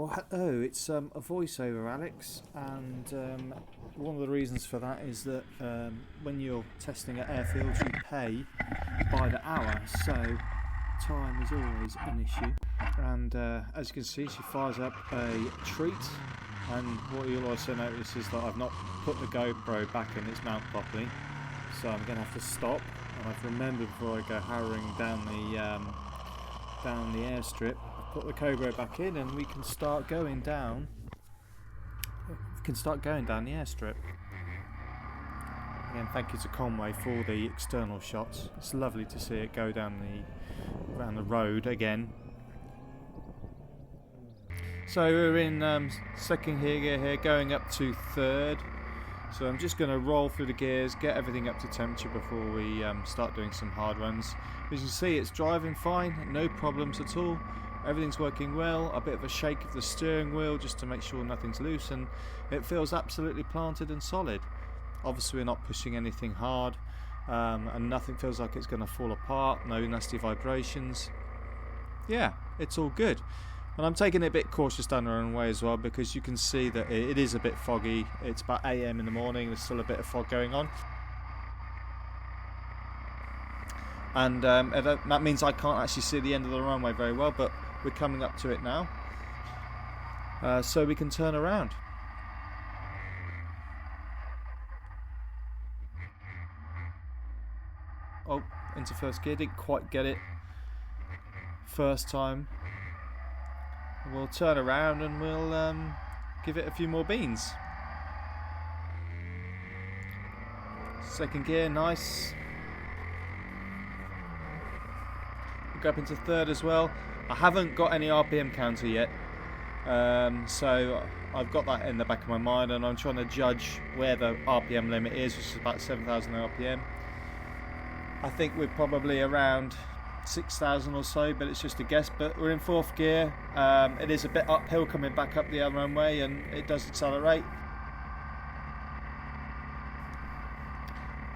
Oh, hello, it's a voiceover, Alex, and one of the reasons for that is that when you're testing at airfields you pay by the hour, so time is always an issue. And as you can see, she fires up a treat, and what you'll also notice is that I've not put the GoPro back in its mount properly, so I'm going to have to stop. And I've remembered before I go harrowing down the airstrip, put the GoPro back in and we can start going down the airstrip. Again, thank you to Conway for the external shots. It's lovely to see it go down around the road again. So we're in second gear here, going up to third. So I'm just going to roll through the gears, get everything up to temperature before we start doing some hard runs. As you can see, it's driving fine, no problems at all. Everything's working well. A bit of a shake of the steering wheel just to make sure nothing's loose, and it feels absolutely planted and solid. Obviously we're not pushing anything hard, and nothing feels like it's going to fall apart, no nasty vibrations. Yeah, it's all good. And I'm taking it a bit cautious down the runway as well, because you can see that it is a bit foggy. It's about 8 AM in the morning, there's still a bit of fog going on. And that means I can't actually see the end of the runway very well, but we're coming up to it now. So we can turn around. Oh, into first gear, didn't quite get it first time. We'll turn around and we'll give it a few more beans. Second gear, nice. We'll go up into third as well. I haven't got any RPM counter yet, so I've got that in the back of my mind, and I'm trying to judge where the RPM limit is, which is about 7,000 RPM. I think we're probably around 6,000 or so, but it's just a guess. But we're in fourth gear. It is a bit uphill coming back up the other runway, and it does accelerate.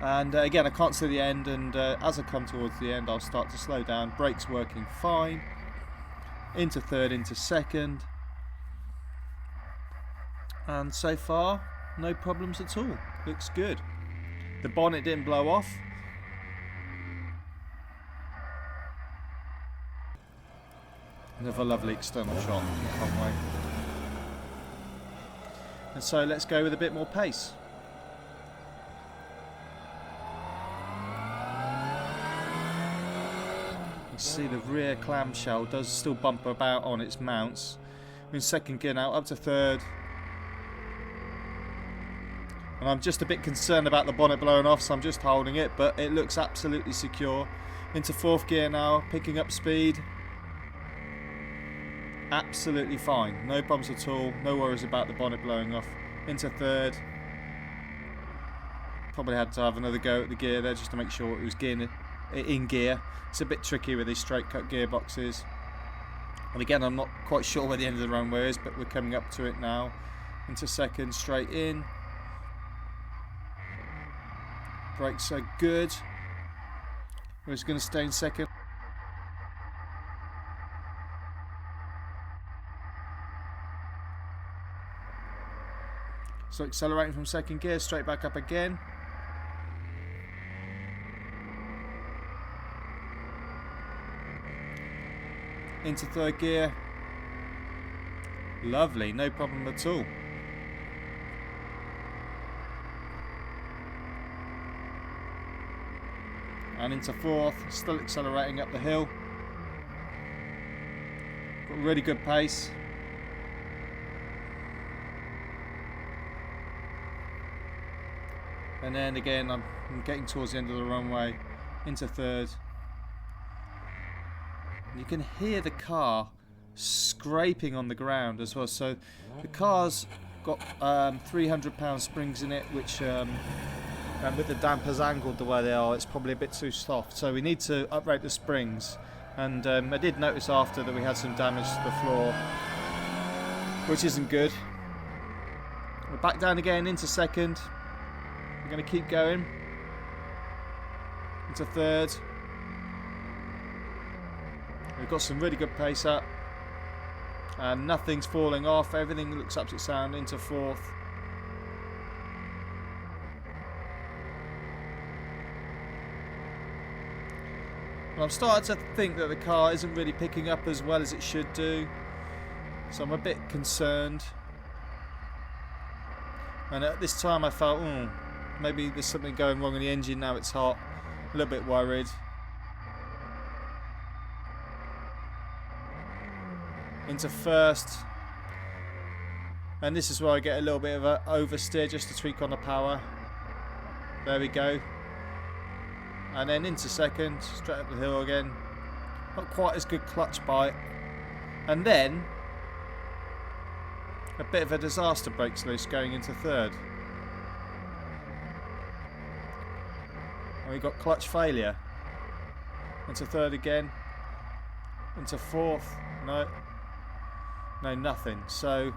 And again, I can't see the end, and as I come towards the end I'll start to slow down. Brakes working fine. Into third, into second, and so far no problems at all. Looks good. The bonnet didn't blow off. Another lovely external shot from Conway. And so let's go with a bit more pace. You see the rear clamshell does still bump about on its mounts. We're in second gear now, up to third. And I'm just a bit concerned about the bonnet blowing off, so I'm just holding it, but it looks absolutely secure. Into fourth gear now, picking up speed. Absolutely fine, no problems at all, no worries about the bonnet blowing off. Into third. Probably had to have another go at the gear there just to make sure it was in gear. It's a bit tricky with these straight cut gearboxes. And again, I'm not quite sure where the end of the runway is, but we're coming up to it now. Into second, straight in. Brakes are good. We're just going to stay in second. So accelerating from second gear, straight back up again. Into third gear. Lovely, no problem at all. And into fourth, still accelerating up the hill. Got really good pace. And then again, I'm getting towards the end of the runway, into third. And you can hear the car scraping on the ground as well. So the car's got 300-pound springs in it, which with the dampers angled the way they are, it's probably a bit too soft. So we need to uprate the springs. And I did notice after that we had some damage to the floor, which isn't good. We're back down again into second. We're going to keep going into third. We've got some really good pace up. and nothing's falling off. Everything looks absolutely sound. Into fourth. And I'm starting to think that the car isn't really picking up as well as it should do, so I'm a bit concerned. And at this time I felt, maybe there's something going wrong in the engine now it's hot. A little bit worried. Into first. And this is where I get a little bit of an oversteer just to tweak on the power. There we go. And then into second, straight up the hill again. Not quite as good clutch bite. And then a bit of a disaster breaks loose going into third. And we got clutch failure. Into third again. Into fourth. No, nothing. So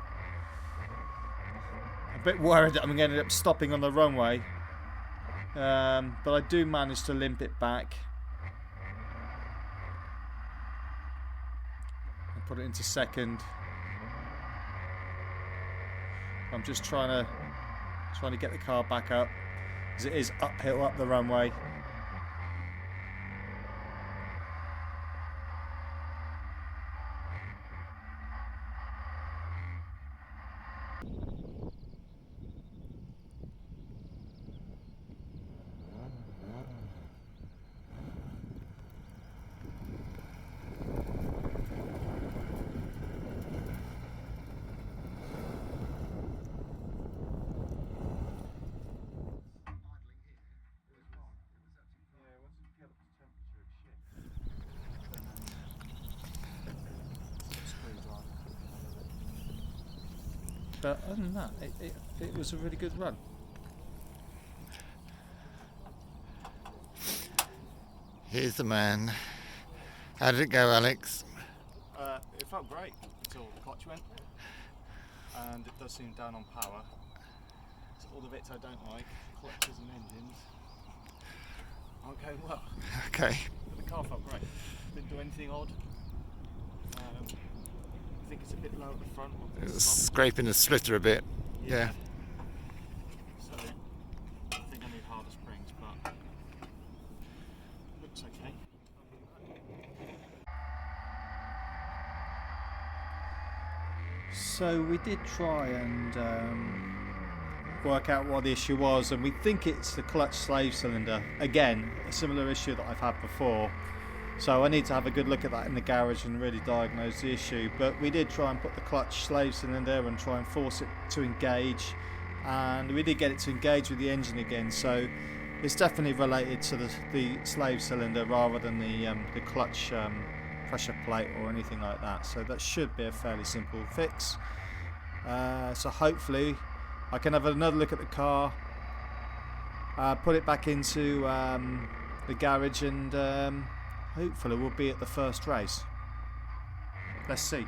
a bit worried that I'm going to end up stopping on the runway. But I do manage to limp it back. And put it into second. I'm just trying to get the car back up, as it is uphill up the runway. But other than that, it was a really good run. Here's the man. How did it go, Alex? It felt great until the clutch went, and it does seem down on power. So all the bits I don't like, clutches and engines, aren't going well. Okay. But the car felt great. Didn't do anything odd. I think it's a bit low at the front. It was scraping the splitter a bit. Yeah. So I think I need harder springs, but looks okay. So we did try and work out what the issue was, and we think it's the clutch slave cylinder. Again, a similar issue that I've had before. So I need to have a good look at that in the garage and really diagnose the issue. But we did try and put the clutch slave cylinder and try and force it to engage, and we did get it to engage with the engine again. So it's definitely related to the slave cylinder rather than the clutch pressure plate or anything like that. So that should be a fairly simple fix. So hopefully I can have another look at the car, put it back into the garage, and hopefully we'll be at the first race. Let's see.